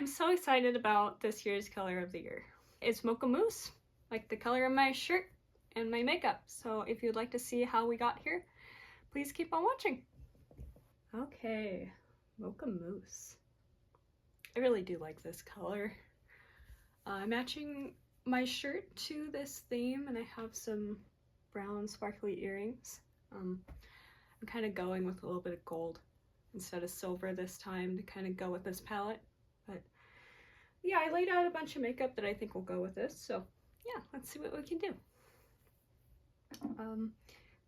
I'm so excited about this year's color of the year. It's Mocha Mousse, like the color of my shirt and my makeup. So if you'd like to see how we got here, please keep on watching. Okay, Mocha Mousse. I really do like this color. I'm matching my shirt to this theme, and I have some brown sparkly earrings. I'm kind of going with a little bit of gold instead of silver this time to kind of go with this palette. But yeah, I laid out a bunch of makeup that I think will go with this, so yeah, let's see what we can do.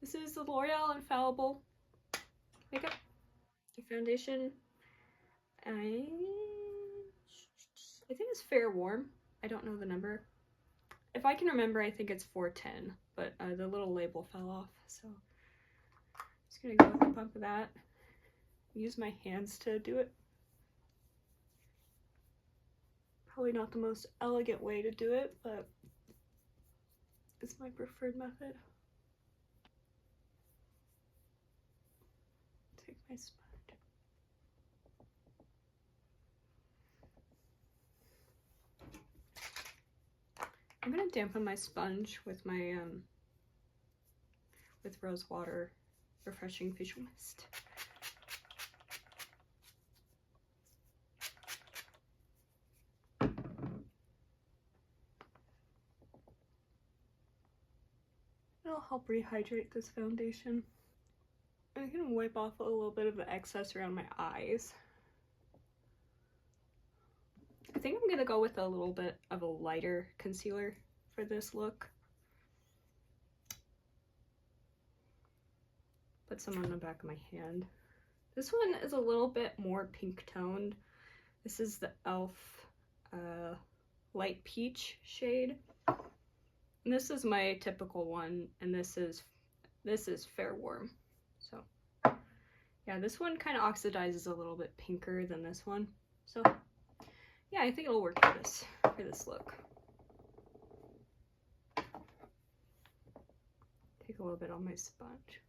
This is the L'Oreal Infallible makeup. The foundation, I think it's Fair Warm. I don't know the number. If I can remember, I think it's 410, but the little label fell off, so I'm just gonna go with a pump of that. Use my hands to do it. Probably not the most elegant way to do it, but it's my preferred method. Take my sponge. I'm gonna dampen my sponge with my with rose water refreshing facial mist. It'll help rehydrate this foundation. I'm gonna wipe off a little bit of the excess around my eyes. I think I'm gonna go with a little bit of a lighter concealer for this look. Put some on the back of my hand. This one is a little bit more pink toned. This is the e.l.f. Light Peach shade. And this is my typical one, and this is Fair Warm. So yeah, this one kind of oxidizes a little bit pinker than this one. So yeah, I think it'll work for this look. Take a little bit on my sponge.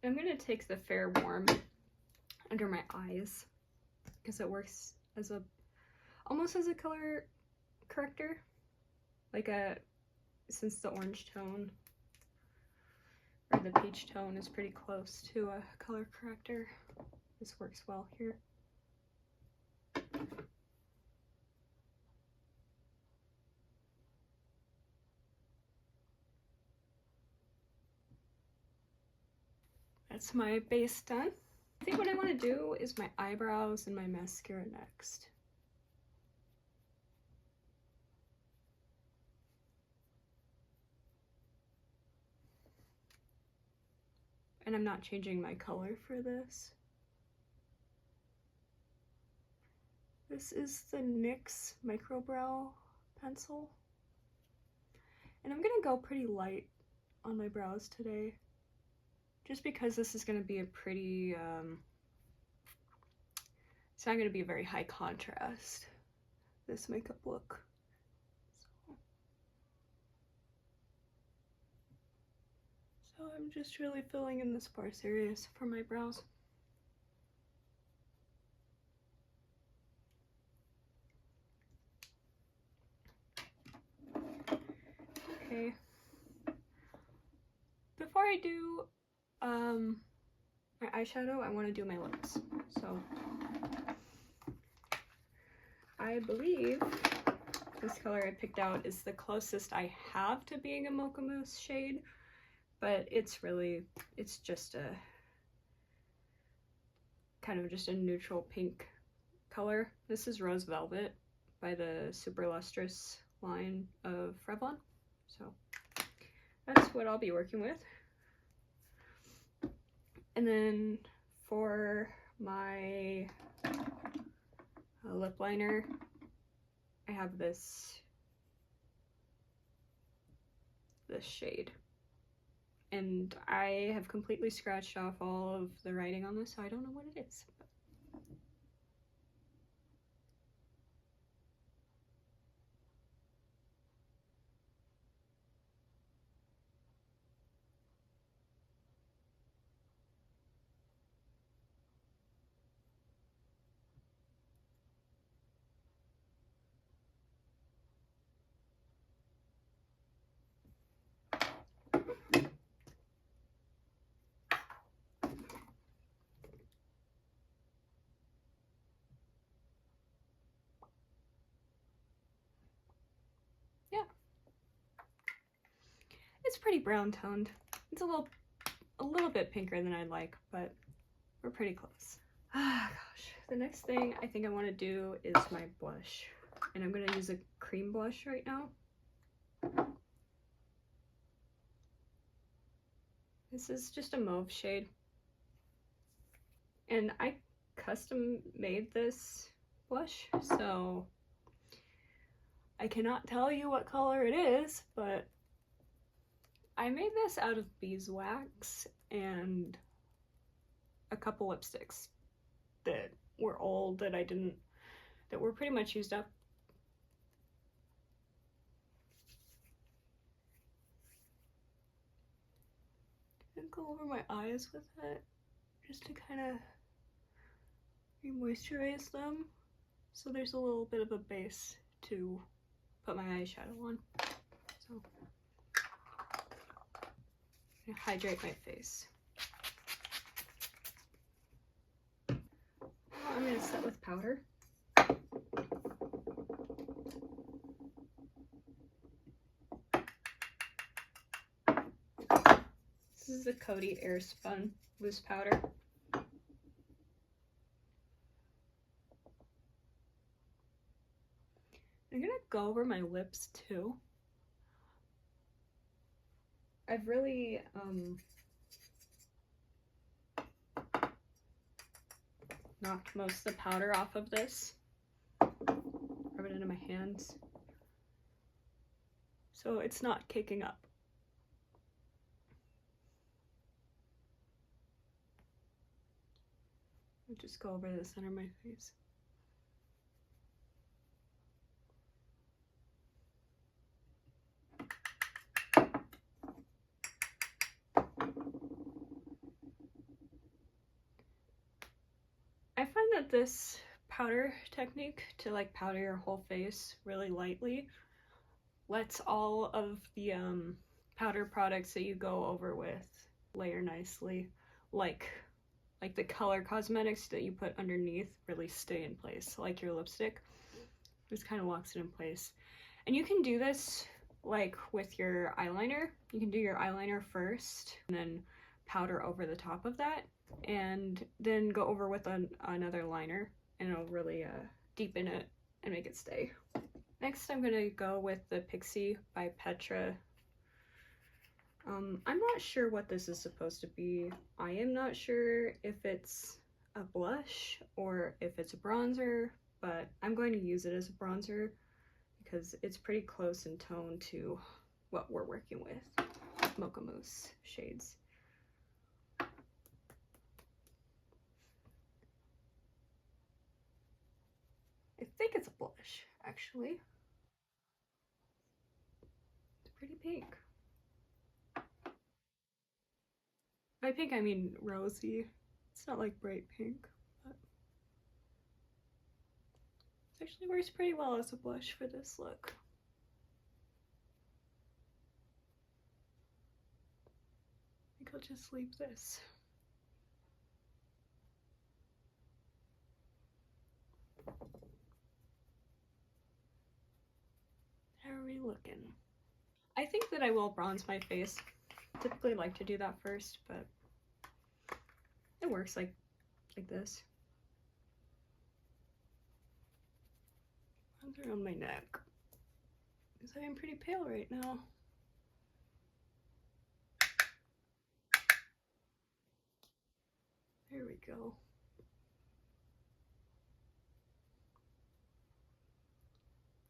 I'm gonna take the Fair Warm under my eyes because it works as almost as a color corrector, since the orange tone or the peach tone is pretty close to a color corrector. This works well here. That's my base done. I think what I want to do is my eyebrows and my mascara next. And I'm not changing my color for this. This is the NYX Micro Brow pencil. And I'm gonna go pretty light on my brows today, just because this is gonna be a pretty, it's not gonna be a very high contrast, this makeup look. So I'm just really filling in the sparse areas for my brows. Okay. Before I do my eyeshadow, I want to do my lips. So I believe this color I picked out is the closest I have to being a Mocha Mousse shade, but it's just a kind of just a neutral pink color. This is Rose Velvet by the Super Lustrous line of Revlon. So that's what I'll be working with. And then for my lip liner, I have this shade. And I have completely scratched off all of the writing on this, so I don't know what it is. it's pretty brown toned. It's a little bit pinker than I'd like, but we're pretty close. Ah, gosh. The next thing I think I want to do is my blush. And I'm going to use a cream blush right now. This is just a mauve shade. And I custom made this blush, so I cannot tell you what color it is, but I made this out of beeswax and a couple lipsticks that were old that were pretty much used up. And go over my eyes with it just to kind of re-moisturize them, so there's a little bit of a base to put my eyeshadow on. So I'm gonna hydrate my face. Now I'm gonna set with powder. This is the Coty Airspun loose powder. I'm gonna go over my lips too. I've really knocked most of the powder off of this. Rub it into my hands, so it's not caking up. I'll just go over the center of my face. I find that this powder technique, to like powder your whole face really lightly, lets all of the powder products that you go over with layer nicely, like the color cosmetics that you put underneath really stay in place, like your lipstick. Just kind of locks it in place. And you can do this like with your eyeliner. You can do your eyeliner first and then powder over the top of that, and then go over with another liner, and it'll really deepen it and make it stay. Next, I'm gonna go with the Pixie by Petra. I'm not sure what this is supposed to be. I am not sure if it's a blush or if it's a bronzer, but I'm going to use it as a bronzer because it's pretty close in tone to what we're working with, Mocha Mousse shades. I think it's a blush, actually. It's pretty pink. By pink, I mean rosy. It's not like bright pink, but it actually works pretty well as a blush for this look. I think I'll just leave this. How are we looking? I think that I will bronze my face. I typically like to do that first, but it works like this. Bronzer around my neck, because I am pretty pale right now. There we go.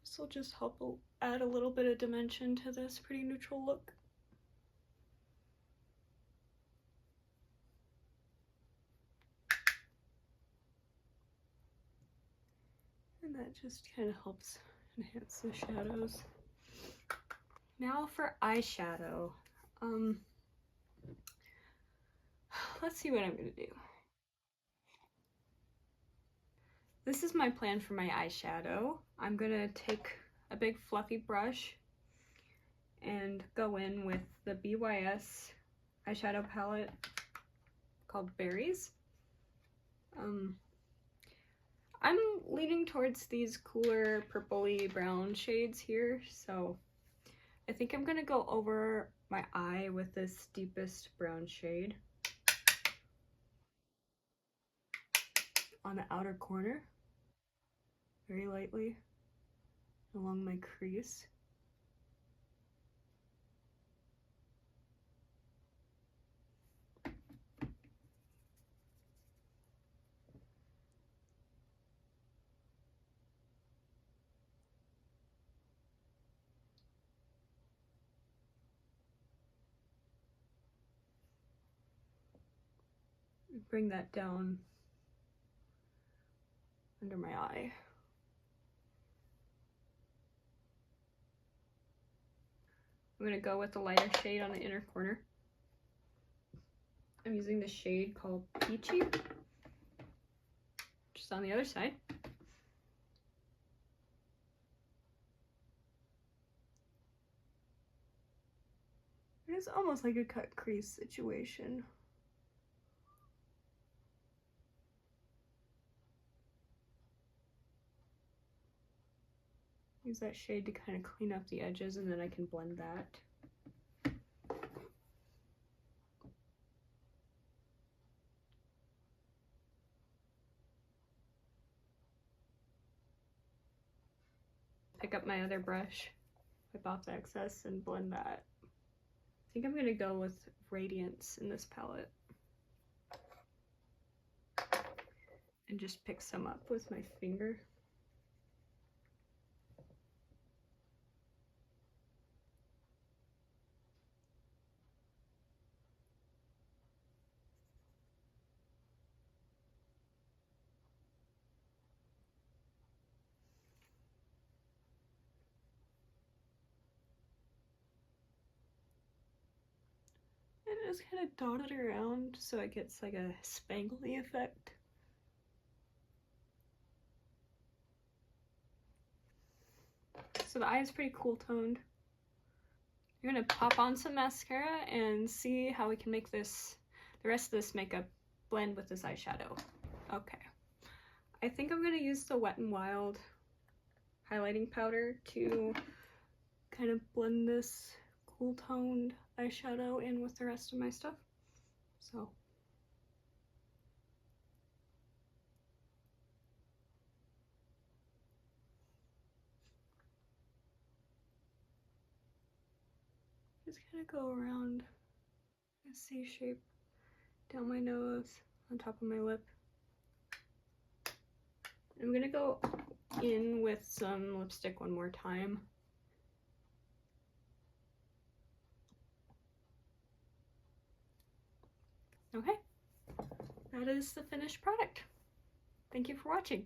This will just help add a little bit of dimension to this pretty neutral look. And that just kind of helps enhance the shadows. Now for eyeshadow. Let's see what I'm gonna do. This is my plan for my eyeshadow. I'm gonna take a big fluffy brush and go in with the BYS eyeshadow palette called Berries. I'm leaning towards these cooler purpley brown shades here, so I think I'm gonna go over my eye with this deepest brown shade on the outer corner, very lightly along my crease. Bring that down under my eye. I'm gonna go with the lighter shade on the inner corner. I'm using the shade called Peachy, just on the other side. It is almost like a cut crease situation. Use that shade to kind of clean up the edges, and then I can blend that. Pick up my other brush, wipe off the excess, and blend that. I think I'm gonna go with Radiance in this palette. And just pick some up with my finger. And just kind of dot it around so it gets like a spangly effect. So the eye is pretty cool toned. You're gonna pop on some mascara and see how we can make this, the rest of this makeup blend with this eyeshadow. Okay. I think I'm gonna use the Wet n Wild highlighting powder to kind of blend this cool toned eyeshadow in with the rest of my stuff. So just kind of go around a C shape down my nose, on top of my lip. I'm gonna go in with some lipstick one more time. Okay, that is the finished product. Thank you for watching.